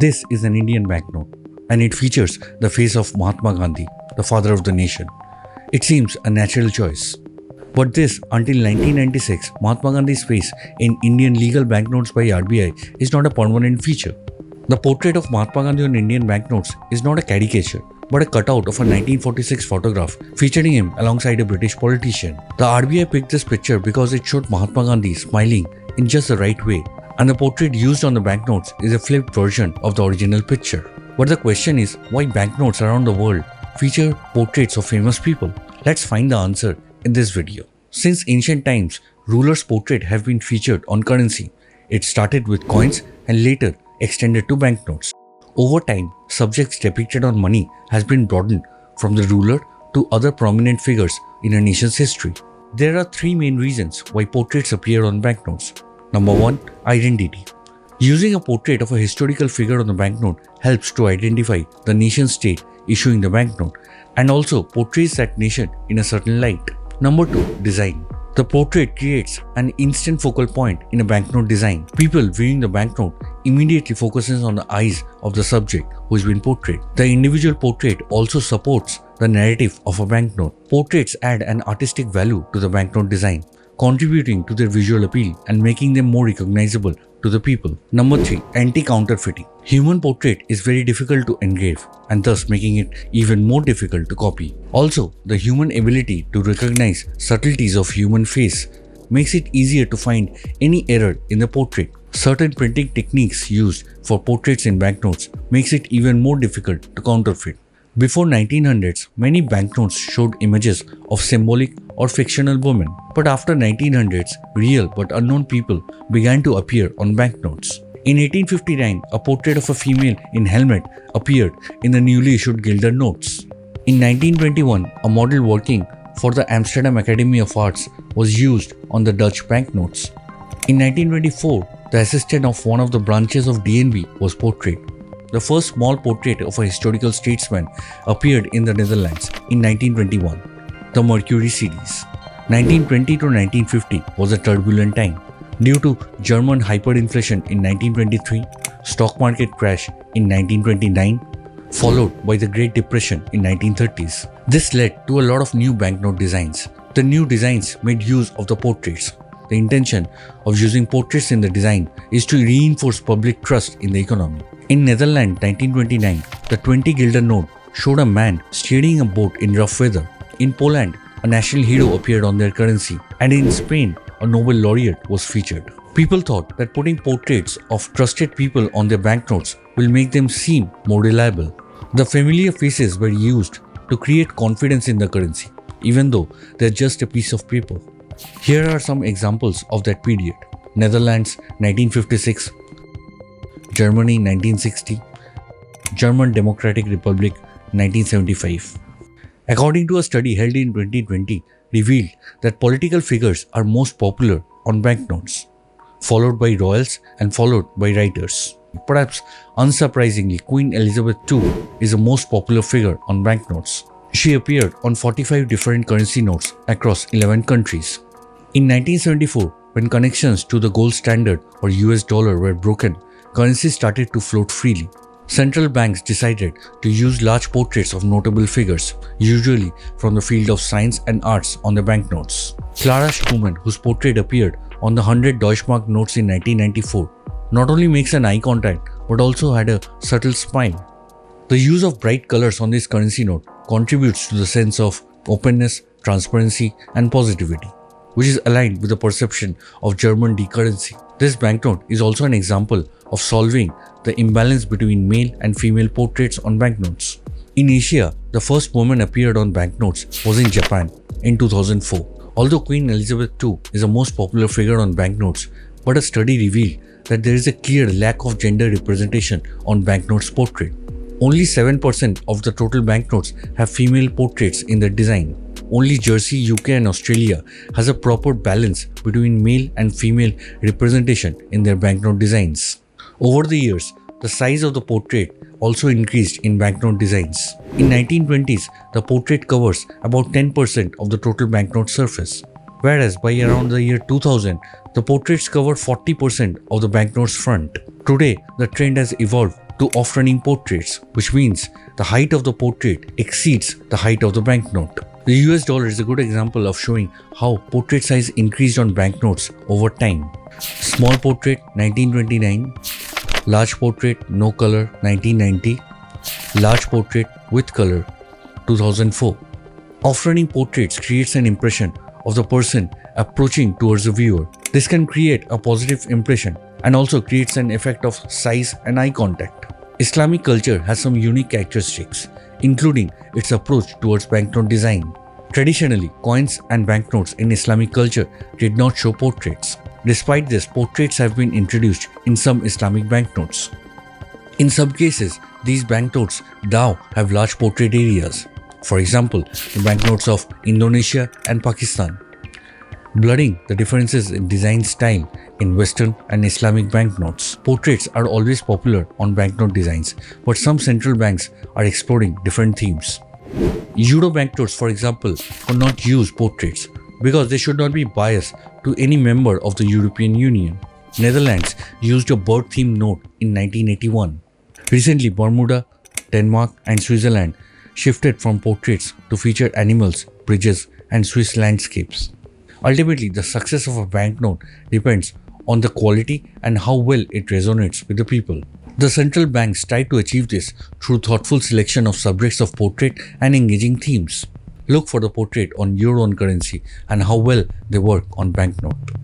This is an Indian banknote, and it features the face of Mahatma Gandhi, the father of the nation. It seems a natural choice. But this, until 1996, Mahatma Gandhi's face in Indian legal banknotes by RBI is not a permanent feature. The portrait of Mahatma Gandhi on Indian banknotes is not a caricature, but a cutout of a 1946 photograph featuring him alongside a British politician. The RBI picked this picture because it showed Mahatma Gandhi smiling in just the right way, and the portrait used on the banknotes is a flipped version of the original picture. But the question is, why banknotes around the world feature portraits of famous people? Let's find the answer in this video. Since ancient times, rulers' portraits have been featured on currency. It started with coins and later extended to banknotes. Over time, subjects depicted on money has been broadened from the ruler to other prominent figures in a nation's history. There are three main reasons why portraits appear on banknotes. Number 1. Identity. Using a portrait of a historical figure on the banknote helps to identify the nation state issuing the banknote and also portrays that nation in a certain light. Number 2. Design. The portrait creates an instant focal point in a banknote design. People viewing the banknote immediately focuses on the eyes of the subject who is being portrayed. The individual portrait also supports the narrative of a banknote. Portraits add an artistic value to the banknote design, contributing to their visual appeal and making them more recognizable to the people. Number 3. Anti-counterfeiting. Human portrait is very difficult to engrave and thus making it even more difficult to copy. Also, the human ability to recognize subtleties of human face makes it easier to find any error in the portrait. Certain printing techniques used for portraits in banknotes makes it even more difficult to counterfeit. Before 1900s, many banknotes showed images of symbolic or fictional women. But after 1900s, real but unknown people began to appear on banknotes. In 1859, a portrait of a female in helmet appeared in the newly issued Gilded notes. In 1921, a model working for the Amsterdam Academy of Arts was used on the Dutch banknotes. In 1924, the assistant of one of the branches of DNB was portrayed. The first small portrait of a historical statesman appeared in the Netherlands in 1921, the Mercury series. 1920 to 1950 was a turbulent time. Due to German hyperinflation in 1923, stock market crash in 1929, followed by the Great Depression in 1930s. This led to a lot of new banknote designs. The new designs made use of the portraits. The intention of using portraits in the design is to reinforce public trust in the economy. In Netherlands 1929, the 20 Gilded note showed a man steering a boat in rough weather. In Poland, a national hero appeared on their currency, and in Spain, a Nobel laureate was featured. People thought that putting portraits of trusted people on their banknotes will make them seem more reliable. The familiar faces were used to create confidence in the currency, even though they're just a piece of paper. Here are some examples of that period. Netherlands 1956, Germany 1960, German Democratic Republic 1975. According to a study held in 2020, revealed that political figures are most popular on banknotes, followed by royals and followed by writers. Perhaps unsurprisingly, Queen Elizabeth II is the most popular figure on banknotes. She appeared on 45 different currency notes across 11 countries. In 1974, when connections to the gold standard or US dollar were broken, currency started to float freely. Central banks decided to use large portraits of notable figures, usually from the field of science and arts, on the banknotes. Clara Schumann, whose portrait appeared on the 100 Deutschmark notes in 1994, not only makes an eye contact but also had a subtle smile. The use of bright colors on this currency note contributes to the sense of openness, transparency, and positivity, which is aligned with the perception of German decurrency. This banknote is also an example of solving the imbalance between male and female portraits on banknotes. In Asia, the first woman appeared on banknotes was in Japan in 2004. Although Queen Elizabeth II is the most popular figure on banknotes, but a study revealed that there is a clear lack of gender representation on banknotes portrait. Only 7% of the total banknotes have female portraits in their design. Only Jersey, UK and Australia has a proper balance between male and female representation in their banknote designs. Over the years, the size of the portrait also increased in banknote designs. In 1920s, the portrait covers about 10% of the total banknote surface, whereas by around the year 2000, the portraits covered 40% of the banknote's front. Today, the trend has evolved to off-running portraits, which means the height of the portrait exceeds the height of the banknote. The US dollar is a good example of showing how portrait size increased on banknotes over time. Small portrait 1929, large portrait no color 1990, large portrait with color 2004. Off-running portraits creates an impression of the person approaching towards the viewer. This can create a positive impression and also creates an effect of size and eye contact. Islamic culture has some unique characteristics, including its approach towards banknote design. Traditionally, coins and banknotes in Islamic culture did not show portraits. Despite this, portraits have been introduced in some Islamic banknotes. In some cases, these banknotes now have large portrait areas. For example, the banknotes of Indonesia and Pakistan, blurring the differences in design style in Western and Islamic banknotes. Portraits are always popular on banknote designs, but some central banks are exploring different themes. Euro banknotes, for example, could not use portraits because they should not be biased to any member of the European Union. Netherlands used a bird-themed note in 1981. Recently, Bermuda, Denmark, and Switzerland shifted from portraits to feature animals, bridges, and Swiss landscapes. Ultimately, the success of a banknote depends on the quality and how well it resonates with the people. The central banks try to achieve this through thoughtful selection of subjects of portrait and engaging themes. Look for the portrait on your own currency and how well they work on banknote.